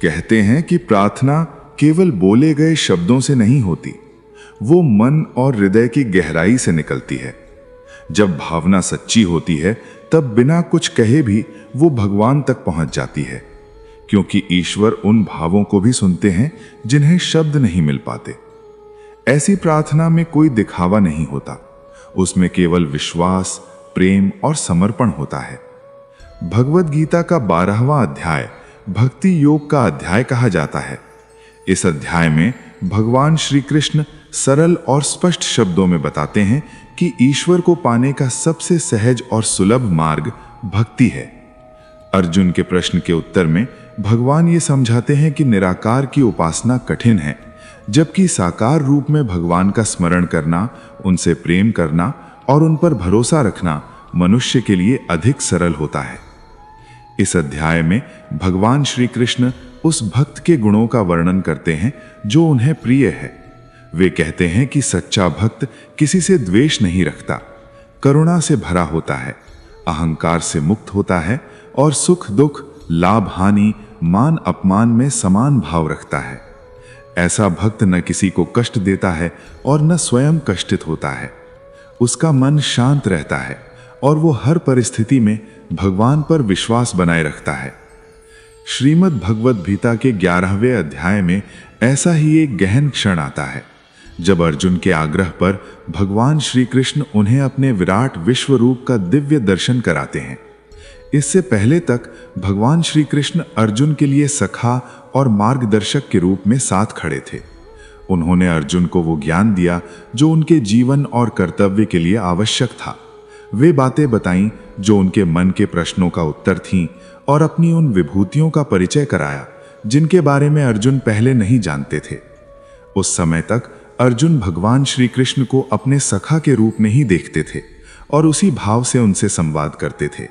कहते हैं कि प्रार्थना केवल बोले गए शब्दों से नहीं होती, वो मन और हृदय की गहराई से निकलती है। जब भावना सच्ची होती है तब बिना कुछ कहे भी वो भगवान तक पहुंच जाती है, क्योंकि ईश्वर उन भावों को भी सुनते हैं जिन्हें शब्द नहीं मिल पाते। ऐसी प्रार्थना में कोई दिखावा नहीं होता, उसमें केवल विश्वास, प्रेम और समर्पण होता है। भगवद गीता का 12वां अध्याय भक्ति योग का अध्याय कहा जाता है। इस अध्याय में भगवान श्री कृष्ण सरल और स्पष्ट शब्दों में बताते हैं कि ईश्वर को पाने का सबसे सहज और सुलभ मार्ग भक्ति है। अर्जुन के प्रश्न के उत्तर में भगवान ये समझाते हैं कि निराकार की उपासना कठिन है, जबकि साकार रूप में भगवान का स्मरण करना, उनसे प्रेम करना और उन पर भरोसा रखना मनुष्य के लिए अधिक सरल होता है। इस अध्याय में भगवान श्री कृष्ण उस भक्त के गुणों का वर्णन करते हैं जो उन्हें प्रिय है। वे कहते हैं कि सच्चा भक्त किसी से द्वेष नहीं रखता, करुणा से भरा होता है, अहंकार से मुक्त होता है और सुख दुख, लाभ हानि, मान अपमान में समान भाव रखता है। ऐसा भक्त न किसी को कष्ट देता है और न स्वयं कष्टित होता है। उसका मन शांत रहता है और वो हर परिस्थिति में भगवान पर विश्वास बनाए रखता है। श्रीमद् भगवद गीता के 11वें अध्याय में ऐसा ही एक गहन क्षण आता है, जब अर्जुन के आग्रह पर भगवान श्री कृष्ण उन्हें अपने विराट विश्व रूप का दिव्य दर्शन कराते हैं। इससे पहले तक भगवान श्री कृष्ण अर्जुन के लिए सखा और मार्गदर्शक के रूप में साथ खड़े थे। उन्होंने अर्जुन को वो ज्ञान दिया जो उनके जीवन और कर्तव्य के लिए आवश्यक था। वे बातें बताईं जो उनके मन के प्रश्नों का उत्तर थीं और अपनी उन विभूतियों का परिचय कराया जिनके बारे में अर्जुन पहले नहीं जानते थे। उस समय तक अर्जुन भगवान श्री कृष्ण को अपने सखा के रूप में ही देखते थे और उसी भाव से उनसे संवाद करते थे।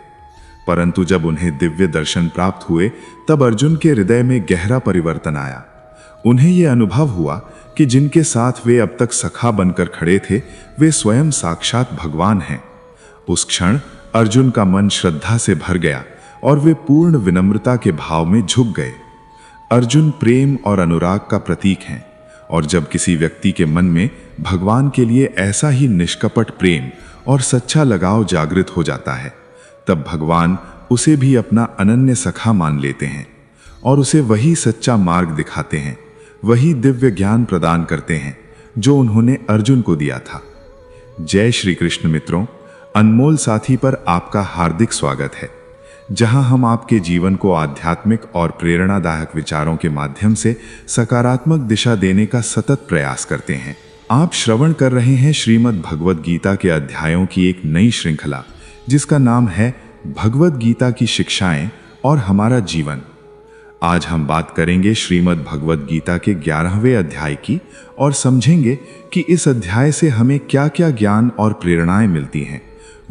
परंतु जब उन्हें दिव्य दर्शन प्राप्त हुए तब अर्जुन के हृदय में गहरा परिवर्तन आया। उन्हें यह अनुभव हुआ कि जिनके साथ वे अब तक सखा बनकर खड़े थे वे स्वयं साक्षात भगवान हैं। उस क्षण अर्जुन का मन श्रद्धा से भर गया और वे पूर्ण विनम्रता के भाव में झुक गए। अर्जुन प्रेम और अनुराग का प्रतीक हैं और जब किसी व्यक्ति के मन में भगवान के लिए ऐसा ही निष्कपट प्रेम और सच्चा लगाव जागृत हो जाता है तब भगवान उसे भी अपना अनन्य सखा मान लेते हैं और उसे वही सच्चा मार्ग दिखाते हैं, वही दिव्य ज्ञान प्रदान करते हैं जो उन्होंने अर्जुन को दिया था। जय श्री कृष्ण मित्रों, अनमोल साथी पर आपका हार्दिक स्वागत है, जहां हम आपके जीवन को आध्यात्मिक और प्रेरणादायक विचारों के माध्यम से सकारात्मक दिशा देने का सतत प्रयास करते हैं। आप श्रवण कर रहे हैं श्रीमद् भगवद गीता के अध्यायों की एक नई श्रृंखला जिसका नाम है भगवद गीता की शिक्षाएं और हमारा जीवन। आज हम बात करेंगे श्रीमद् भगवद गीता के 11वें अध्याय की और समझेंगे कि इस अध्याय से हमें क्या क्या ज्ञान और प्रेरणाएं मिलती हैं,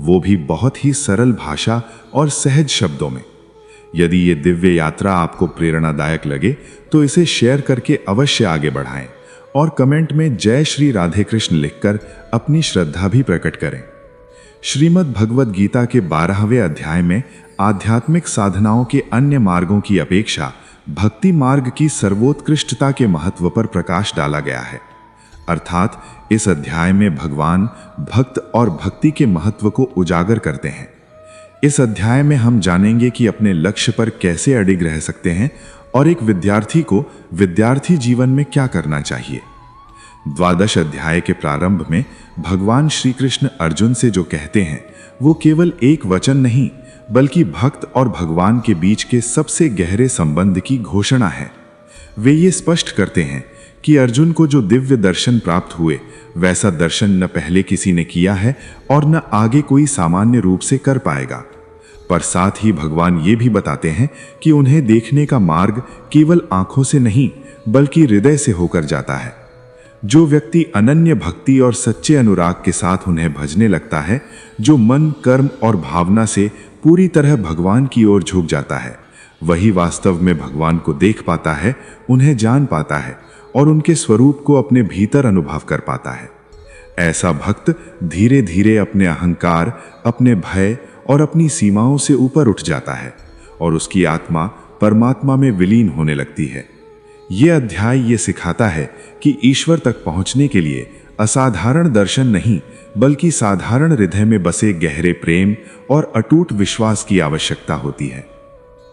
वो भी बहुत ही सरल भाषा और सहज शब्दों में। यदि ये दिव्य यात्रा आपको प्रेरणादायक लगे तो इसे शेयर करके अवश्य आगे बढ़ाएं और कमेंट में जय श्री राधे कृष्ण लिखकर अपनी श्रद्धा भी प्रकट करें। श्रीमद् भगवद गीता के 12वें अध्याय में आध्यात्मिक साधनाओं के अन्य मार्गों की अपेक्षा भक्ति मार्ग की सर्वोत्कृष्टता के महत्व पर प्रकाश डाला गया है। अर्थात इस अध्याय में भगवान भक्त और भक्ति के महत्व को उजागर करते हैं। इस अध्याय में हम जानेंगे कि अपने लक्ष्य पर कैसे अडिग रह सकते हैं और एक विद्यार्थी को विद्यार्थी जीवन में क्या करना चाहिए। 12 अध्याय के प्रारंभ में भगवान श्री कृष्ण अर्जुन से जो कहते हैं वो केवल एक वचन नहीं बल्कि भक्त और भगवान के बीच के सबसे गहरे संबंध की घोषणा है। वे ये स्पष्ट करते हैं कि अर्जुन को जो दिव्य दर्शन प्राप्त हुए वैसा दर्शन न पहले किसी ने किया है और न आगे कोई सामान्य रूप से कर पाएगा। पर साथ ही भगवान ये भी बताते हैं कि उन्हें देखने का मार्ग केवल आंखों से नहीं बल्कि हृदय से होकर जाता है। जो व्यक्ति अनन्य भक्ति और सच्चे अनुराग के साथ उन्हें भजने लगता है, जो मन, कर्म और भावना से पूरी तरह भगवान की ओर झुक जाता है, वही वास्तव में भगवान को देख पाता है, उन्हें जान पाता है और उनके स्वरूप को अपने भीतर अनुभव कर पाता है। ऐसा भक्त धीरे धीरे अपने अहंकार, अपने भय और अपनी सीमाओं से ऊपर उठ जाता है और उसकी आत्मा परमात्मा में विलीन होने लगती है। ये अध्याय ये सिखाता है कि ईश्वर तक पहुंचने के लिए असाधारण दर्शन नहीं, बल्कि साधारण हृदय में बसे गहरे प्रेम और अटूट विश्वास की आवश्यकता होती है।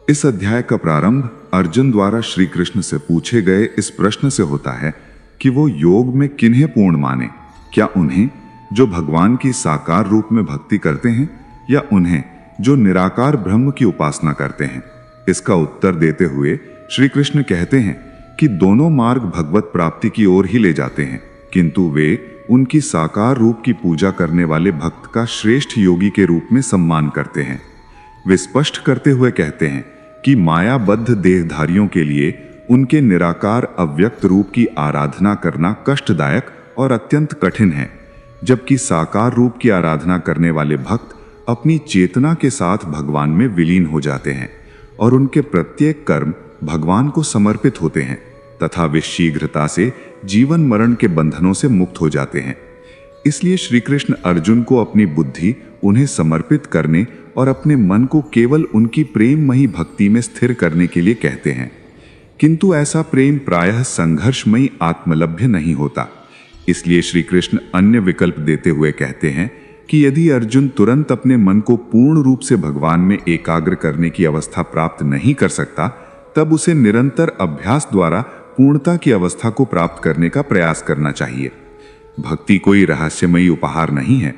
इस अध्याय का प्रारंभ अर्जुन द्वारा श्री कृष्ण से पूछे गए इस प्रश्न से होता है कि वो योग में किन्हें पूर्ण माने, क्या उन्हें जो भगवान की साकार रूप में भक्ति करते हैं या उन्हें जो निराकार ब्रह्म की उपासना करते हैं। इसका उत्तर देते हुए श्री कृष्ण कहते हैं कि दोनों मार्ग भगवत प्राप्ति की ओर ही ले जाते हैं, किंतु वे उनकी साकार रूप की पूजा करने वाले भक्त का श्रेष्ठ योगी के रूप में सम्मान करते हैं। वे स्पष्ट करते हुए कहते हैं कि मायाबद्ध देहधारियों के लिए उनके निराकार अव्यक्त रूप की आराधना करना कष्टदायक और अत्यंत कठिन है, जबकि साकार रूप की आराधना करने वाले भक्त अपनी चेतना के साथ भगवान में विलीन हो जाते हैं और उनके प्रत्येक कर्म भगवान को समर्पित होते हैं तथा वे शीघ्रता से जीवन मरण के बंधनों से मुक्त हो जाते हैं। इसलिए श्री कृष्ण अर्जुन को अपनी बुद्धि उन्हें समर्पित करने और अपने मन को केवल उनकी प्रेममयी भक्ति में स्थिर करने के लिए कहते हैं, किंतु ऐसा प्रेम प्रायः संघर्षमयी आत्मलभ्य नहीं होता। इसलिए श्री कृष्ण अन्य विकल्प देते हुए कहते हैं कि यदि अर्जुन तुरंत अपने मन को पूर्ण रूप से भगवान में एकाग्र करने की अवस्था प्राप्त नहीं कर सकता, तब उसे निरंतर अभ्यास द्वारा पूर्णता की अवस्था को प्राप्त करने का प्रयास करना चाहिए। भक्ति कोई रहस्यमयी उपहार नहीं है,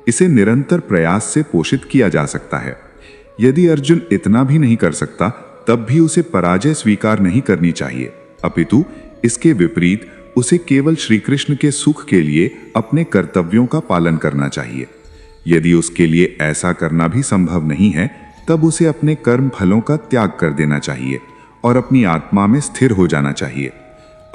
इसे निरंतर प्रयास से पोषित किया जा सकता है। यदि अर्जुन इतना भी नहीं कर सकता, तब भी उसे पराजय स्वीकार नहीं करनी चाहिए, अपितु इसके विपरीत उसे केवल श्री कृष्ण के सुख के लिए अपने कर्तव्यों का पालन करना चाहिए। यदि उसके लिए ऐसा करना भी संभव नहीं है, तब उसे अपने कर्म फलों का त्याग कर देना चाहिए और अपनी आत्मा में स्थिर हो जाना चाहिए।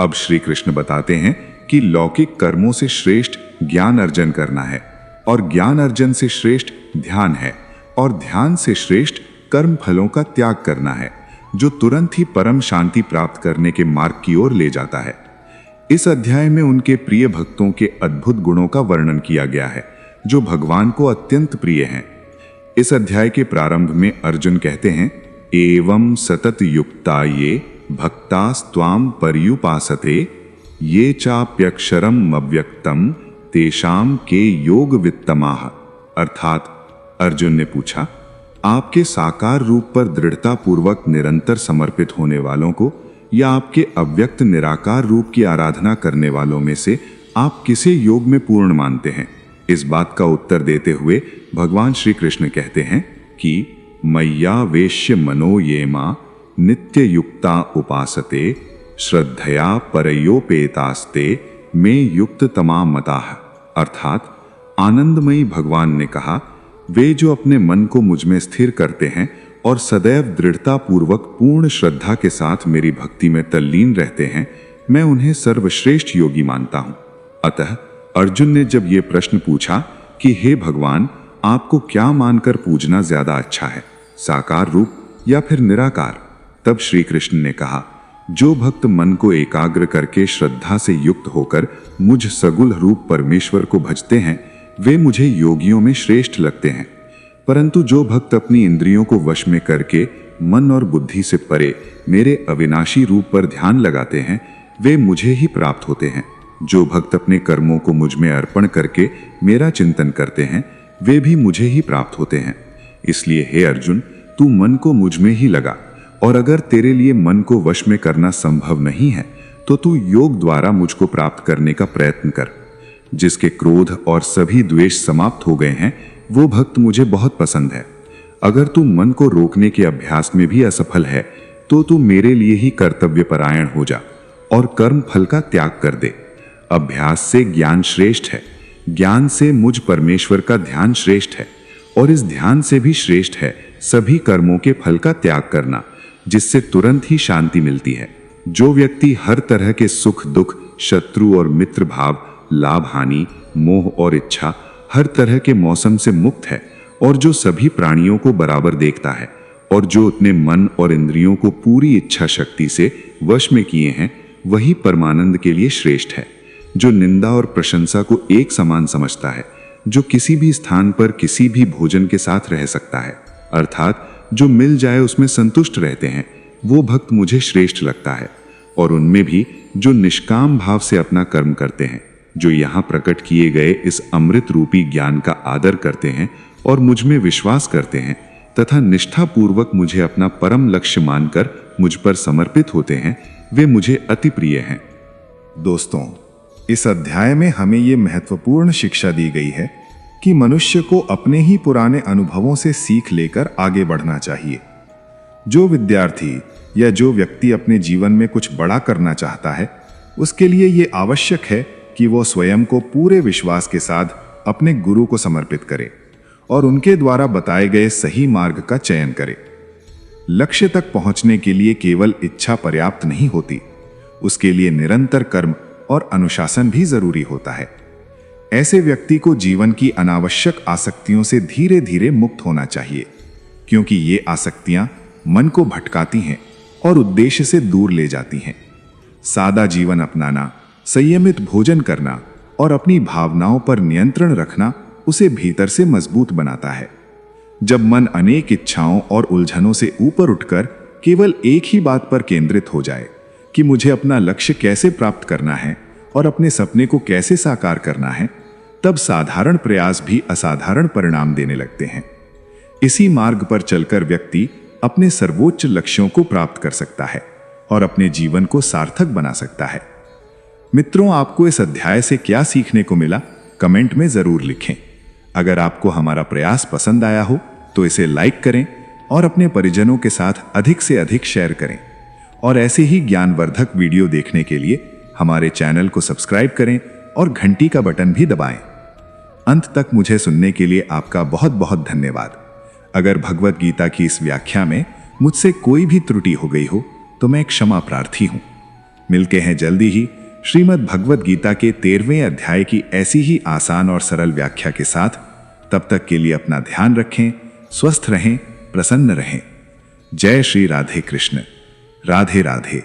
अब श्री कृष्ण बताते हैं कि लौकिक कर्मों से श्रेष्ठ ज्ञान अर्जन करना है और ज्ञान अर्जन से श्रेष्ठ ध्यान है और ध्यान से श्रेष्ठ कर्म फलों का त्याग करना है, जो तुरंत ही परम शांति प्राप्त करने के मार्ग की ओर ले जाता है। इस अध्याय में उनके प्रिय भक्तों के अद्भुत गुणों का वर्णन किया गया है, जो भगवान को अत्यंत प्रिय हैं। इस अध्याय के प्रारंभ में अर्जुन कहते हैं, एवं सतत युक्ता ये भक्तास्त्वाम पर्युपासते ये चाप्यक्षरम अव्यक्तम तेषाम के योग वित्तमाह। अर्थात अर्जुन ने पूछा, आपके साकार रूप पर दृढ़ता पूर्वक निरंतर समर्पित होने वालों को या आपके अव्यक्त निराकार रूप की आराधना करने वालों में से आप किसे योग में पूर्ण मानते हैं। इस बात का उत्तर देते हुए भगवान श्री कृष्ण कहते हैं कि मय्या वेश्य मनो ये मां नित्य युक्ता उपासते श्रद्धया परयोपेतास्ते में युक्त तमाम मताः। अर्थात आनंदमयी भगवान ने कहा, वे जो अपने मन को मुझ में स्थिर करते हैं और सदैव दृढ़ता पूर्वक पूर्ण श्रद्धा के साथ मेरी भक्ति में तल्लीन रहते हैं, मैं उन्हें सर्वश्रेष्ठ योगी मानता हूं। अतः अर्जुन ने जब ये प्रश्न पूछा कि हे भगवान, आपको क्या मानकर पूजना ज्यादा अच्छा है, साकार रूप या फिर निराकार, तब श्री कृष्ण ने कहा, जो भक्त मन को एकाग्र करके श्रद्धा से युक्त होकर मुझ सगुण रूप परमेश्वर को भजते हैं, वे मुझे योगियों में श्रेष्ठ लगते हैं। परंतु जो भक्त अपनी इंद्रियों को वश में करके मन और बुद्धि से परे मेरे अविनाशी रूप पर ध्यान लगाते हैं, वे मुझे ही प्राप्त होते हैं। जो भक्त अपने कर्मों को मुझ में अर्पण करके मेरा चिंतन करते हैं, वे भी मुझे ही प्राप्त होते हैं। इसलिए हे अर्जुन, तू मन को मुझ में ही लगा, और अगर तेरे लिए मन को वश में करना संभव नहीं है, तो तू योग द्वारा मुझको प्राप्त करने का प्रयत्न कर। जिसके क्रोध और सभी द्वेष समाप्त हो गए हैं, वो भक्त मुझे बहुत पसंद है। अगर तू मन को रोकने के अभ्यास में भी असफल है, तो तू मेरे लिए ही कर्तव्य परायण हो जा और कर्म फल का त्याग कर दे। अभ्यास से ज्ञान श्रेष्ठ है, ज्ञान से मुझ परमेश्वर का ध्यान श्रेष्ठ है, और इस ध्यान से भी श्रेष्ठ है सभी कर्मों के फल का त्याग करना, जिससे तुरंत ही शांति मिलती है। जो व्यक्ति हर तरह के सुख दुख, शत्रु और मित्र भाव, लाभ हानि, मोह और इच्छा, हर तरह के मौसम से मुक्त है, और जो सभी प्राणियों को बराबर देखता है, और जो अपने मन और इंद्रियों को पूरी इच्छा शक्ति से वश में किए हैं, वही परमानंद के लिए श्रेष्ठ है। जो निंदा और प्रशंसा को एक समान समझता है, जो किसी भी स्थान पर किसी भी भोजन के साथ रह सकता है, अर्थात जो मिल जाए उसमें संतुष्ट रहते हैं, वो भक्त मुझे श्रेष्ठ लगता है, और उनमें भी जो निष्काम भाव से अपना कर्म करते हैं, जो यहाँ प्रकट किए गए इस अमृत रूपी ज्ञान का आदर करते हैं और मुझ में विश्वास करते हैं तथा निष्ठापूर्वक मुझे अपना परम लक्ष्य मानकर मुझ पर समर्पित होते हैं, वे मुझे अति प्रिय हैं। दोस्तों, इस अध्याय में हमें ये महत्वपूर्ण शिक्षा दी गई है कि मनुष्य को अपने ही पुराने अनुभवों से सीख लेकर आगे बढ़ना चाहिए। जो विद्यार्थी या जो व्यक्ति अपने जीवन में कुछ बड़ा करना चाहता है, उसके लिए ये आवश्यक है कि वो स्वयं को पूरे विश्वास के साथ अपने गुरु को समर्पित करे और उनके द्वारा बताए गए सही मार्ग का चयन करे। लक्ष्य तक पहुंचने के लिए केवल इच्छा पर्याप्त नहीं होती, उसके लिए निरंतर कर्म और अनुशासन भी जरूरी होता है। ऐसे व्यक्ति को जीवन की अनावश्यक आसक्तियों से धीरे धीरे मुक्त होना चाहिए, क्योंकि ये आसक्तियां मन को भटकाती हैं और उद्देश्य से दूर ले जाती हैं। सादा जीवन अपनाना, संयमित भोजन करना और अपनी भावनाओं पर नियंत्रण रखना उसे भीतर से मजबूत बनाता है। जब मन अनेक इच्छाओं और उलझनों से ऊपर उठकर केवल एक ही बात पर केंद्रित हो जाए कि मुझे अपना लक्ष्य कैसे प्राप्त करना है और अपने सपने को कैसे साकार करना है, तब साधारण प्रयास भी असाधारण परिणाम देने लगते हैं। इसी मार्ग पर चलकर व्यक्ति अपने सर्वोच्च लक्ष्यों को प्राप्त कर सकता है और अपने जीवन को सार्थक बना सकता है। मित्रों, आपको इस अध्याय से क्या सीखने को मिला, कमेंट में जरूर लिखें। अगर आपको हमारा प्रयास पसंद आया हो तो इसे लाइक करें और अपने परिजनों के साथ अधिक से अधिक शेयर करें। और ऐसे ही ज्ञानवर्धक वीडियो देखने के लिए हमारे चैनल को सब्सक्राइब करें और घंटी का बटन भी दबाएं। अंत तक मुझे सुनने के लिए आपका बहुत बहुत धन्यवाद। अगर भगवत गीता की इस व्याख्या में मुझसे कोई भी त्रुटि हो गई हो तो मैं क्षमा प्रार्थी हूं। मिलते हैं जल्दी ही श्रीमद् भगवत गीता के 13वें अध्याय की ऐसी ही आसान और सरल व्याख्या के साथ। तब तक के लिए अपना ध्यान रखें, स्वस्थ रहें, प्रसन्न रहें। जय श्री राधे कृष्ण। राधे राधे।